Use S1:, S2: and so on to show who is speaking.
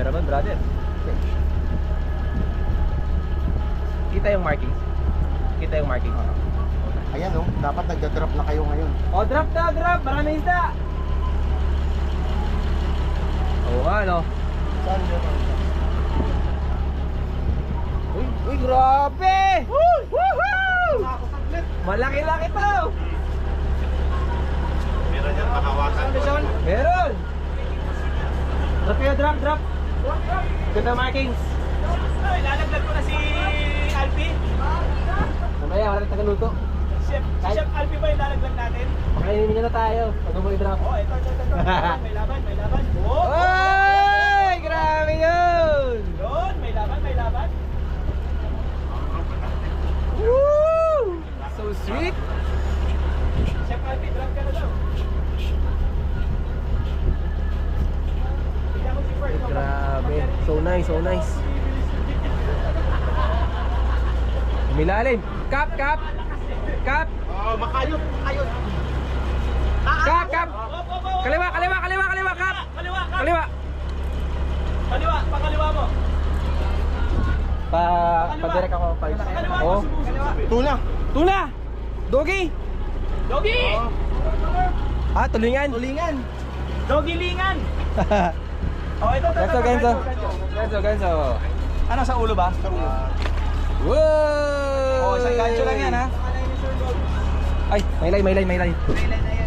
S1: cameraman, brother. Kita yung marking. Kita yung marking.
S2: Ayan oh, dapat nagda-drop na kayo ngayon.
S1: Oh, drop na, drop! Marami isda! Oo nga, no?
S2: Saan yun?
S1: Uy, grabe! Woohoo! Malaki-laki to!
S2: Meron yan makawasan doon.
S1: Meron! Drop kayo, drop, drop! Ganda markings!
S3: Ay, lalaglag ko na si Alpi.
S1: Mamaya, wala na tagaluto.
S3: Chef Alpi ba yung lalaglag natin?
S1: Pakainin nyo na tayo. Pag mo i-drop.
S3: Oh, ito. May laban. Oh!
S1: Oy! Grabe yun!
S3: Yun, may laban.
S1: Woo! So sweet!
S3: Chef Alpi, drop ka na daw. Tignan mo si Ferd.
S1: Grabe. So nice, so nice. Umilalim. Kap!
S2: Oh, makayot.
S1: Kap!
S3: Op.
S1: Kaliwa, kap!
S3: Kaliwa, kap.
S1: Kaliwa!
S3: Pangaliwa mo.
S1: Pa-direct ako.
S3: Pangaliwa mo,
S1: Oh.
S2: Tuna.
S1: Tuna! Dogi!
S3: Dogi!
S1: Ah, tulingan!
S3: Dogi lingan! Oh, ito.
S1: Ganso.
S3: Ano, sa ulo ba? Sa ulo.
S1: Wow!
S3: Oh, isang gancho lang yan, ha?
S1: Ay, may lay.
S3: May line na yan.